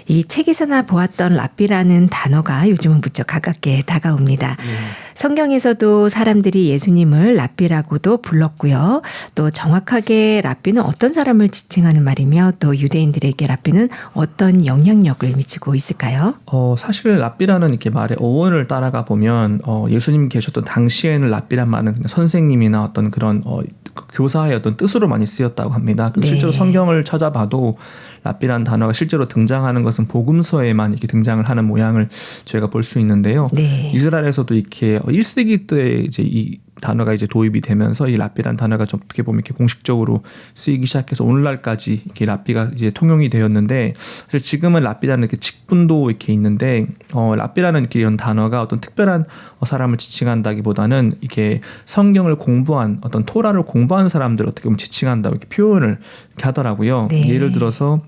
이 책에서나 보았던 랍비라는 단어가 요즘은 무척 가깝게 다가옵니다. 성경에서도 사람들이 예수님을 랍비라고도 불렀고요. 또 정확하게 랍비는 어떤 사람을 지칭하는 말이며 또 유대인들에게 랍비는 어떤 영향력을 미치고 있을까요? 사실 랍비라는 이렇게 말의 어원을 따라가 보면 예수님 계셨던 당시에는 랍비란 말은 그냥 선생님이나 어떤 그런 교사의 어떤 뜻으로 많이 쓰였다고 합니다. 네. 실제로 성경을 찾아봐도 랍비라는 단어가 실제로 등장하는 것은 복음서에만 이렇게 등장을 하는 모양을 저희가 볼 수 있는데요. 네. 이스라엘에서도 이렇게 1세기 때 이제 이 단어가 이제 도입이 되면서 이 랍비라는 단어가 좀 어떻게 보면 이렇게 공식적으로 쓰이기 시작해서 오늘날까지 이렇게 랍비가 이제 통용이 되었는데, 사실 지금은 랍비라는 이렇게 직분도 이렇게 있는데, 랍비라는 이렇게 이런 단어가 어떤 특별한 사람을 지칭한다기보다는 이렇게 성경을 공부한 어떤 토라를 공부한 사람들을 어떻게 보면 지칭한다고 이렇게 표현을 이렇게 하더라고요. 네. 예를 들어서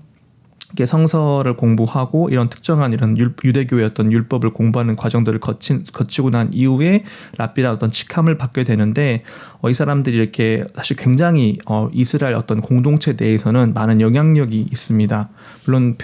이렇게 성서를 공부하고 이런 특정한 이런 유대교의 어떤 율법을 공부하는 과정들을 거치고 난 이후에 랍비라는 어떤 직함을 받게 되는데, 이 사람들이 이렇게 사실 굉장히 이스라엘 어떤 공동체 내에서는 많은 영향력이 있습니다. 물론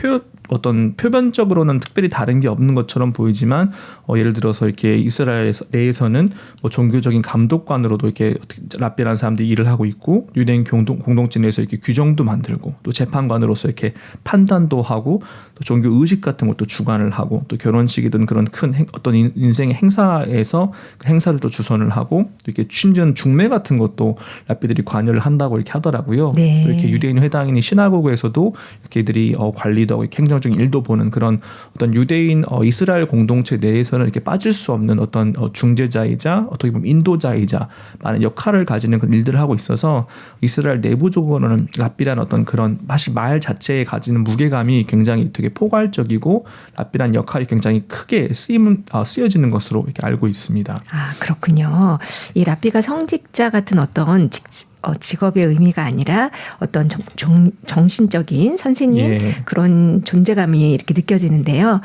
어떤 표면적으로는 특별히 다른 게 없는 것처럼 보이지만 예를 들어서 이렇게 이스라엘 내에서는 뭐 종교적인 감독관으로도 이렇게 랍비라는 사람들이 일을 하고 있고, 유대인 공동체 내에서 이렇게 규정도 만들고, 또 재판관으로서 이렇게 판단도 하고, 또 종교 의식 같은 것도 주관을 하고, 또 결혼식이든 그런 큰 어떤 인생의 행사에서 그 행사를 또 주선을 하고, 또 이렇게 심지어는 중매 같은 것도 랍비들이 관여를 한다고 이렇게 하더라고요. 네. 또 이렇게 유대인 회당이니 시나고그에서도 이렇게 이들이 관리도 하고 행정적인 일도 보는 그런 어떤 유대인 이스라엘 공동체 내에서는 이렇게 빠질 수 없는 어떤 중재자이자 어떻게 보면 인도자이자 많은 역할을 가지는 그런 일들을 하고 있어서, 이스라엘 내부적으로는 랍비라는 어떤 그런 사실 말 자체에 가지는 무게감이 굉장히 되게 포괄적이고, 랍비라는 역할이 굉장히 크게 쓰여지는 것으로 이렇게 알고 있습니다. 아, 그렇군요. 이 랍비가 성직자 같은 어떤 직업의 의미가 아니라 어떤 정신적인 선생님, 예. 그런 존재감이 이렇게 느껴지는데요.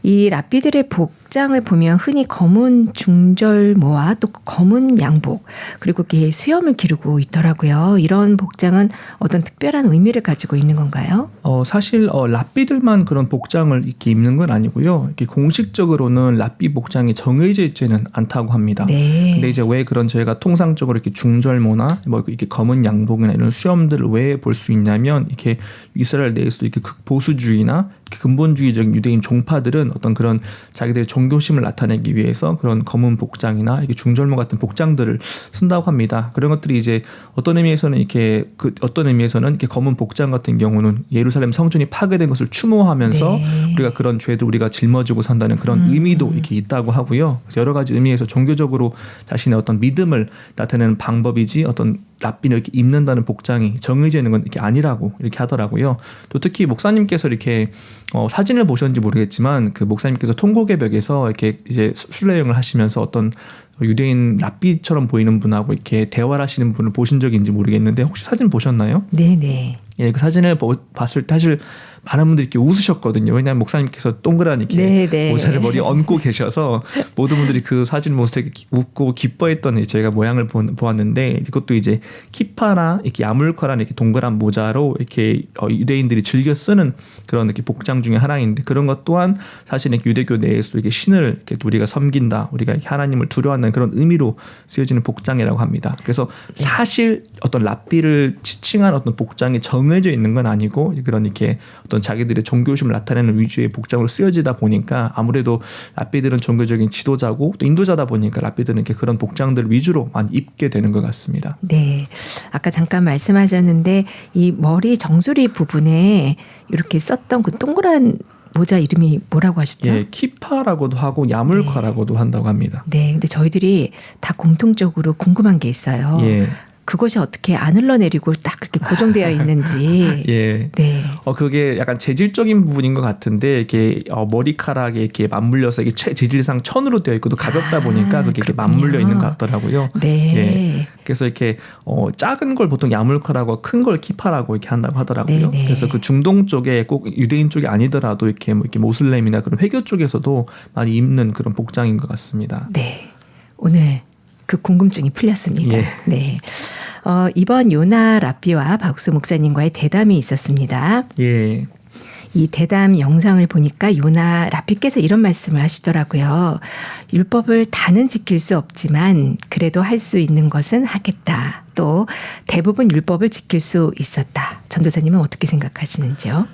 이 랍비들의 복장을 보면 흔히 검은 중절모와 또 검은 양복, 그리고 이렇게 수염을 기르고 있더라고요. 이런 복장은 어떤 특별한 의미를 가지고 있는 건가요? 사실 랍비들만 그런 복장을 이렇게 입는 건 아니고요. 이렇게 공식적으로는 랍비 복장이 정해져 있지는 않다고 합니다. 네. 근데 이제 왜 그런 저희가 통상적으로 이렇게 중절모나 뭐 이렇게 검은 양복이나 이런 수염들을 왜 볼 수 있냐면, 이렇게 이스라엘 내에서도 이렇게 극보수주의나 근본주의적인 유대인 종파들은 어떤 그런 자기들의 종교심을 나타내기 위해서 그런 검은 복장이나 이렇게 중절모 같은 복장들을 쓴다고 합니다. 그런 것들이 이제 어떤 의미에서는 이렇게 검은 복장 같은 경우는 예루살렘 성전이 파괴된 것을 추모하면서 네. 우리가 그런 죄도 우리가 짊어지고 산다는 그런 의미도 이렇게 있다고 하고요. 그래서 여러 가지 의미에서 종교적으로 자신의 어떤 믿음을 나타내는 방법이지, 어떤 랍비를 이렇게 입는다는 복장이 정해져 있는 건 이렇게 아니라고 이렇게 하더라고요. 또 특히 목사님께서 이렇게 사진을 보셨는지 모르겠지만, 그 목사님께서 통곡의 벽에서 이렇게 이제 순례여행을 하시면서 어떤 유대인 랍비처럼 보이는 분하고 이렇게 대화를 하시는 분을 보신 적이 있는지 모르겠는데, 혹시 사진 보셨나요? 네네. 예, 그 사진을 봤을 때 사실 많은 분들이 이렇게 웃으셨거든요. 왜냐하면 목사님께서 동그란 이렇게 네네. 모자를 머리에 얹고 계셔서 모든 분들이 그 사진을 보면서 되게 웃고 기뻐했던 저희가 모양을 보았는데, 이것도 이제 키파나 이렇게 야물커라는 이렇게 동그란 모자로 이렇게 유대인들이 즐겨 쓰는 그런 이렇게 복장 중에 하나인데, 그런 것 또한 사실 유대교 내에서도 이렇게 신을 이렇게 우리가 섬긴다, 우리가 하나님을 두려워하는 그런 의미로 쓰여지는 복장이라고 합니다. 그래서 사실 어떤 랍비를 지칭한 어떤 복장이 정해져 있는 건 아니고, 그런 이렇게 어떤 자기들의 종교심을 나타내는 위주의 복장으로 쓰여지다 보니까, 아무래도 랍비들은 종교적인 지도자고 또 인도자다 보니까 랍비들은 이렇게 그런 복장들 위주로 많이 입게 되는 것 같습니다. 네. 아까 잠깐 말씀하셨는데 이 머리 정수리 부분에 이렇게 썼던 그 동그란 모자 이름이 뭐라고 하셨죠? 예, 키파라고도 하고 야물카라고도 한다고 합니다. 네. 근데 저희들이 다 공통적으로 궁금한 게 있어요. 예. 그것이 어떻게 안 흘러내리고 딱 그렇게 고정되어 있는지. 예. 네. 그게 약간 재질적인 부분인 것 같은데, 이렇게 머리카락에 이렇게 맞물려서 이게 재질상 천으로 되어 있고 또 가볍다 보니까 그게 이렇게 맞물려 있는 것 같더라고요. 네. 예. 그래서 이렇게 작은 걸 보통 야물카라고, 큰 걸 키파라고 이렇게 한다고 하더라고요. 네네. 그래서 그 중동 쪽에 꼭 유대인 쪽이 아니더라도 이렇게 모슬렘이나 그런 회교 쪽에서도 많이 입는 그런 복장인 것 같습니다. 네. 오늘 그 궁금증이 풀렸습니다. 예. 네. 이번 요나 랍비와 박수 목사님과의 대담이 있었습니다. 예. 이 대담 영상을 보니까 요나 랍비께서 이런 말씀을 하시더라고요. 율법을 다는 지킬 수 없지만 그래도 할 수 있는 것은 하겠다. 또 대부분 율법을 지킬 수 있었다. 전도사님은 어떻게 생각하시는지요?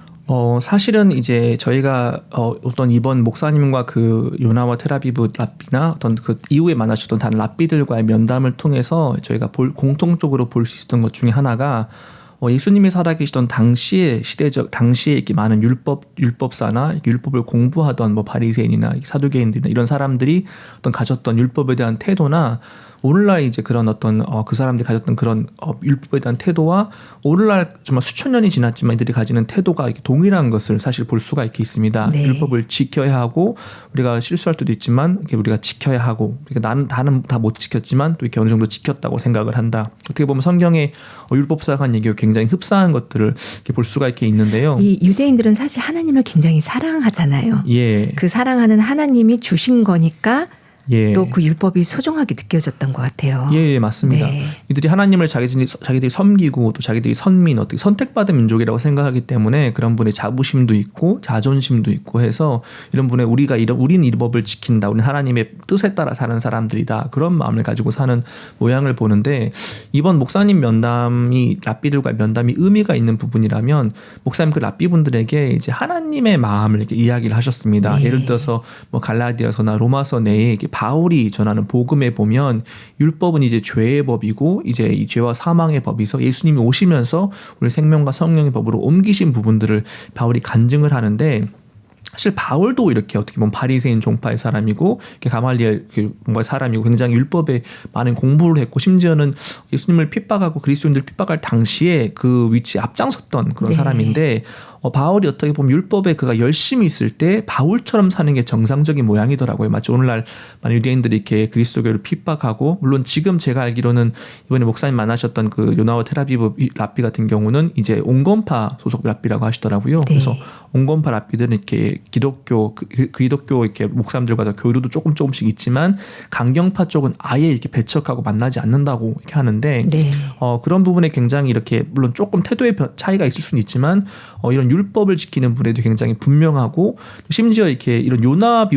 사실은 이제 저희가 어떤 이번 목사님과 그 요나와 테라비브 랍비나 어떤 그 이후에 만나셨던 다른 랍비들과의 면담을 통해서 저희가 공통적으로 볼 수 있었던 것 중에 하나가 예수님이 살아계시던 당시에 당시에 이렇게 많은 율법사나 율법을 공부하던 뭐 바리새인이나 사두개인들이나 이런 사람들이 어떤 가졌던 율법에 대한 태도나 오늘날 이제 그런 어떤 그 사람들이 가졌던 그런 율법에 대한 태도와 오늘날 정말 수천 년이 지났지만 이들이 가지는 태도가 이렇게 동일한 것을 사실 볼 수가 이렇게 있습니다. 네. 율법을 지켜야 하고 우리가 실수할 때도 있지만 이렇게 우리가 지켜야 하고 그러니까 나는 다 못 지켰지만 또 이렇게 어느 정도 지켰다고 생각을 한다. 어떻게 보면 성경에 율법사가 한 얘기가 굉장히 흡사한 것들을 이렇게 볼 수가 이렇게 있는데요. 이 유대인들은 사실 하나님을 굉장히 사랑하잖아요. 예. 그 사랑하는 하나님이 주신 거니까 예. 또 그 율법이 소중하게 느껴졌던 것 같아요. 예, 맞습니다. 네. 이들이 하나님을 자기들이 섬기고 또 자기들이 선민 어떻게 선택받은 민족이라고 생각하기 때문에 그런 분의 자부심도 있고 자존심도 있고 해서 이런 분의 우리는 이 법을 지킨다. 우리는 하나님의 뜻에 따라 사는 사람들이다. 그런 마음을 가지고 사는 모양을 보는데 이번 목사님 면담이 랍비들과 면담이 의미가 있는 부분이라면 목사님 그 랍비분들에게 이제 하나님의 마음을 이렇게 이야기를 하셨습니다. 네. 예를 들어서 뭐 갈라디아서나 로마서 내에 바울이 전하는 복음에 보면 율법은 이제 죄의 법이고 이제 이 죄와 사망의 법이서 예수님이 오시면서 우리 생명과 성령의 법으로 옮기신 부분들을 바울이 간증을 하는데 사실 바울도 이렇게 어떻게 보면 바리새인 종파의 사람이고 가말리엘 뭔가 사람이고 굉장히 율법에 많은 공부를 했고 심지어는 예수님을 핍박하고 그리스도인들 핍박할 당시에 그 위치에 앞장섰던 그런 네. 사람인데 바울이 어떻게 보면 율법에 그가 열심히 있을 때 바울처럼 사는 게 정상적인 모양이더라고요. 마치 오늘날 많은 유대인들이 이렇게 그리스도교를 핍박하고 물론 지금 제가 알기로는 이번에 목사님 만나셨던 그 요나와 테라비브 랍비 같은 경우는 이제 온건파 소속 랍비라고 하시더라고요. 네. 그래서 온건파 랍비들은 이렇게 기독교 이렇게 목사님들과 교류도 조금씩 있지만 강경파 쪽은 아예 이렇게 배척하고 만나지 않는다고 이렇게 하는데 네. 그런 부분에 굉장히 이렇게 물론 조금 태도의 차이가 있을 수는 있지만 이런 율법을 지키는 분에도 굉장히 분명하고 심지어 이렇게 이런 요나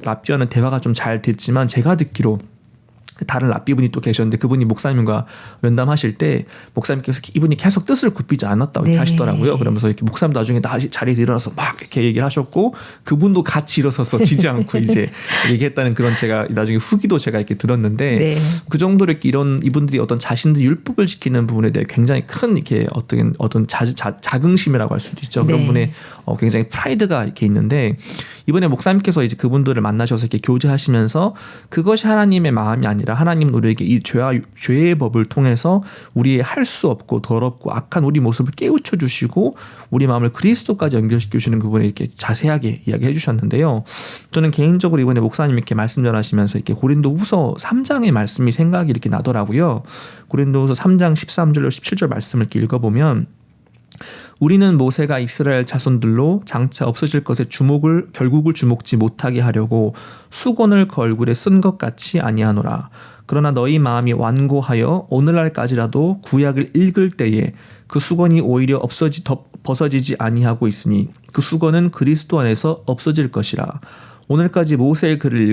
랍비와는 대화가 좀 잘 됐지만 제가 듣기로 다른 랍비분이 또 계셨는데 그분이 목사님과 면담하실 때 목사님께서 이분이 계속 뜻을 굽히지 않았다고 네. 이렇게 하시더라고요. 그러면서 이렇게 목사님 나중에 다시 자리에서 일어나서 막 이렇게 얘기를 하셨고 그분도 같이 일어서서 지지 않고 이제 얘기했다는 그런 제가 나중에 후기도 제가 이렇게 들었는데 네. 그 정도로 이렇게 이분들이 어떤 자신들 율법을 지키는 부분에 대해 굉장히 큰 이렇게 어떤 자긍심이라고 할 수도 있죠. 그런 네. 분의 굉장히 프라이드가 이렇게 있는데 이번에 목사님께서 이제 그분들을 만나셔서 이렇게 교제하시면서 그것이 하나님의 마음이 아니라 하나님은 우리에게 이 죄의 법을 통해서 우리의 할 수 없고 더럽고 악한 우리 모습을 깨우쳐 주시고 우리 마음을 그리스도까지 연결시켜 주시는 그분에 이렇게 자세하게 이야기해 주셨는데요. 저는 개인적으로 이번에 목사님 이렇게 말씀 전하시면서 이렇게 고린도후서 3장의 말씀이 생각이 이렇게 나더라고요. 고린도후서 3장 13절로 17절 말씀을 이렇게 읽어보면 우리는 모세가 이스라엘 자손들로 장차 없어질 것에 결국을 주목지 못하게 하려고 수건을 그 얼굴에 쓴 것 같이 아니하노라. 그러나 너희 마음이 완고하여 오늘날까지라도 구약을 읽을 때에 그 수건이 오히려 벗어지지 아니하고 있으니 그 수건은 그리스도 안에서 없어질 것이라. 오늘까지 모세의 글을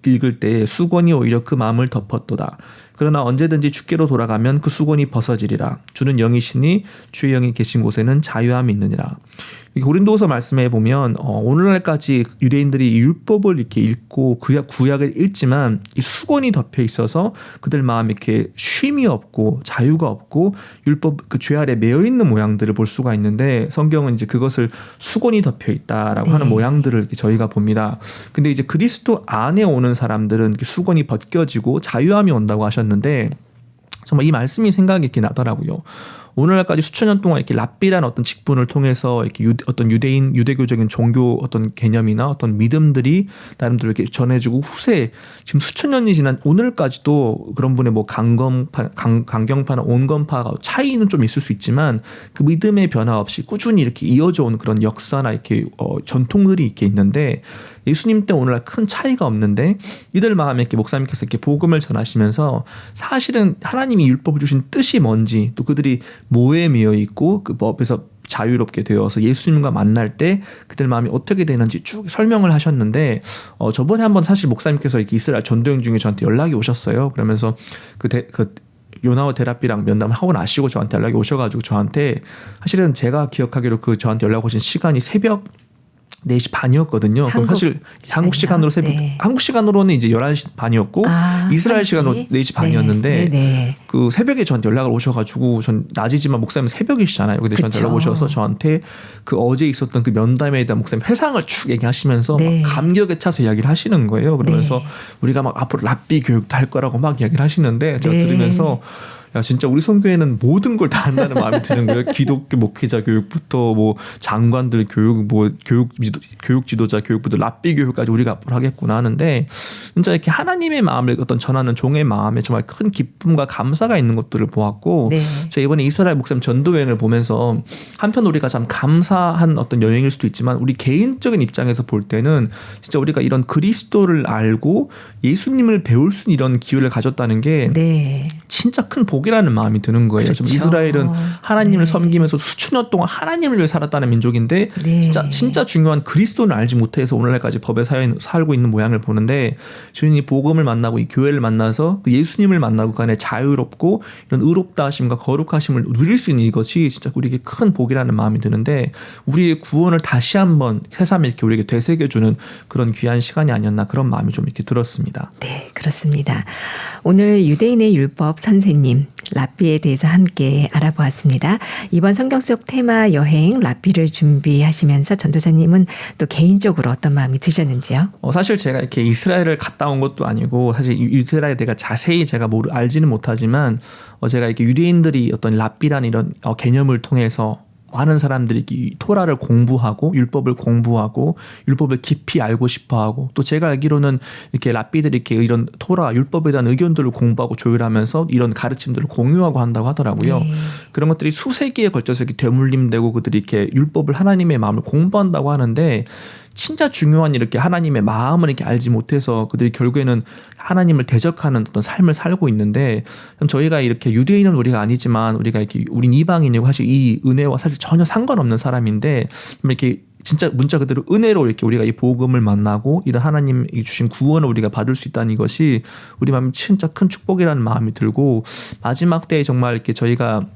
읽을 때에 수건이 오히려 그 마음을 덮었도다. 그러나 언제든지 주께로 돌아가면 그 수건이 벗어지리라. 주는 영이시니 주의 영이 계신 곳에는 자유함이 있느니라. 고린도후서 말씀에 보면 오늘날까지 유대인들이 이 율법을 이렇게 읽고 구약을 읽지만 이 수건이 덮여 있어서 그들 마음에 이렇게 쉼이 없고 자유가 없고 율법 그 죄 아래 매여 있는 모양들을 볼 수가 있는데 성경은 이제 그것을 수건이 덮여 있다라고 하는 모양들을 이렇게 저희가 봅니다. 근데 이제 그리스도 안에 오는 사람들은 수건이 벗겨지고 자유함이 온다고 하셨는데 정말 이 말씀이 생각이 이렇게 나더라고요. 오늘날까지 수천 년 동안 이렇게 랍비라는 어떤 직분을 통해서 이렇게 어떤 유대교적인 종교 어떤 개념이나 어떤 믿음들이 나름대로 이렇게 전해지고 후세 지금 수천 년이 지난 오늘까지도 그런 분의 뭐 강경파나 온건파가 차이는 좀 있을 수 있지만 그 믿음의 변화 없이 꾸준히 이렇게 이어져 온 그런 역사나 이렇게 전통들이 이렇게 있는데 예수님 때 오늘날 큰 차이가 없는데 이들 마음에 이렇게 목사님께서 이렇게 복음을 전하시면서 사실은 하나님이 율법을 주신 뜻이 뭔지 또 그들이 뭐에 매여 있고 그 법에서 자유롭게 되어서 예수님과 만날 때 그들 마음이 어떻게 되는지 쭉 설명을 하셨는데 저번에 한번 사실 목사님께서 이렇게 이스라엘 전도행 중에 저한테 연락이 오셨어요. 그러면서 그 요나와 데라비랑 면담을 하고 나시고 저한테 연락이 오셔가지고 저한테 사실은 제가 기억하기로 그 저한테 연락 오신 시간이 새벽 4시 반이었거든요. 그럼 사실 한국 시간으로 새벽 네. 한국 시간으로는 이제 11시 반이었고 이스라엘 시간으로 4시 반이었는데 네. 그 새벽에 저한테 연락을 오셔가지고 전 낮이지만 목사님 새벽이시잖아요. 근데 저한테 연락 오셔서 저한테 그 어제 있었던 그 면담에 대한 목사님 회상을 쭉 얘기하시면서 네. 막 감격에 차서 이야기를 하시는 거예요. 그러면서 네. 우리가 막 앞으로 랍비 교육도 할 거라고 막 이야기를 하시는데 제가 네. 들으면서 야 진짜 우리 선교회는 모든 걸 다 한다는 마음이 드는 거예요. 기독교 목회자 교육부터 뭐 장관들 교육, 뭐 교육 지도자 교육부터 랍비 교육까지 우리가 앞으로 하겠구나 하는데 진짜 이렇게 하나님의 마음을 어떤 전하는 종의 마음에 정말 큰 기쁨과 감사가 있는 것들을 보았고 네. 제가 이번에 이스라엘 목사님 전도 여행을 보면서 한편 우리가 참 감사한 어떤 여행일 수도 있지만 우리 개인적인 입장에서 볼 때는 진짜 우리가 이런 그리스도를 알고 예수님을 배울 수 있는 이런 기회를 가졌다는 게 네. 진짜 큰 복이라는 마음이 드는 거예요. 그렇죠. 좀 이스라엘은 하나님을 네. 섬기면서 수천 년 동안 하나님을 위해 살았다는 민족인데 네. 진짜 중요한 그리스도를 알지 못해서 오늘날까지 법에 살고 있는 모양을 보는데 주인이 복음을 만나고 이 교회를 만나서 그 예수님을 만나고 그 안에 자유롭고 이런 의롭다 하심과 거룩하심을 누릴 수 있는 이것이 진짜 우리에게 큰 복이라는 마음이 드는데 우리의 구원을 다시 한번 새삼 이렇게 우리에게 되새겨주는 그런 귀한 시간이 아니었나 그런 마음이 좀 이렇게 들었습니다. 네, 그렇습니다. 오늘 유대인의 율법 선생님 랍비에 대해서 함께 알아보았습니다. 이번 성경 속 테마 여행 랍비를 준비하시면서 전도사님은 또 개인적으로 어떤 마음이 드셨는지요? 사실 제가 이렇게 이스라엘을 갔다 온 것도 아니고 사실 이스라엘에 대해 자세히 제가 알지는 못하지만 제가 이렇게 유대인들이 어떤 랍비라는 이런 개념을 통해서 많은 사람들이 이 토라를 공부하고 율법을 공부하고 율법을 깊이 알고 싶어하고 또 제가 알기로는 이렇게 랍비들이 이렇게 이런 토라 율법에 대한 의견들을 공부하고 조율하면서 이런 가르침들을 공유하고 한다고 하더라고요. 네. 그런 것들이 수세기에 걸쳐서 이렇게 되물림되고 그들이 이렇게 율법을 하나님의 마음을 공부한다고 하는데 진짜 중요한 이렇게 하나님의 마음을 이렇게 알지 못해서 그들이 결국에는 하나님을 대적하는 어떤 삶을 살고 있는데 저희가 이렇게 유대인은 우리가 아니지만 우리가 이렇게 우린 이방인이고 사실 이 은혜와 사실 전혀 상관없는 사람인데 이렇게 진짜 문자 그대로 은혜로 이렇게 우리가 이 복음을 만나고 이런 하나님이 주신 구원을 우리가 받을 수 있다는 이것이 우리 마음이 진짜 큰 축복이라는 마음이 들고 마지막 때에 정말 이렇게 저희가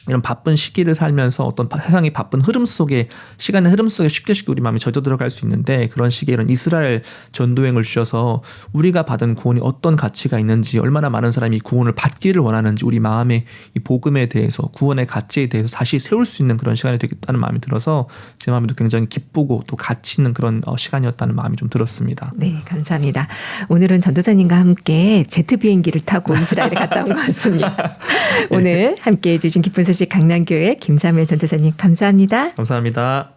이런 바쁜 시기를 살면서 어떤 세상의 바쁜 흐름 속에 시간의 흐름 속에 쉽게 우리 마음이 젖어 들어갈 수 있는데 그런 시기에 이런 이스라엘 전도행을 주셔서 우리가 받은 구원이 어떤 가치가 있는지 얼마나 많은 사람이 구원을 받기를 원하는지 우리 마음의 이 복음에 대해서 구원의 가치에 대해서 다시 세울 수 있는 그런 시간이 되겠다는 마음이 들어서 제 마음에도 굉장히 기쁘고 또 가치 있는 그런 시간이었다는 마음이 좀 들었습니다. 네, 감사합니다. 오늘은 전도사님과 함께 제트 비행기를 타고 이스라엘에 갔다 온 것 같습니다. 오늘 함께해 주신 기쁜 소식 강남교회 김사무엘 전도사님 감사합니다. 감사합니다.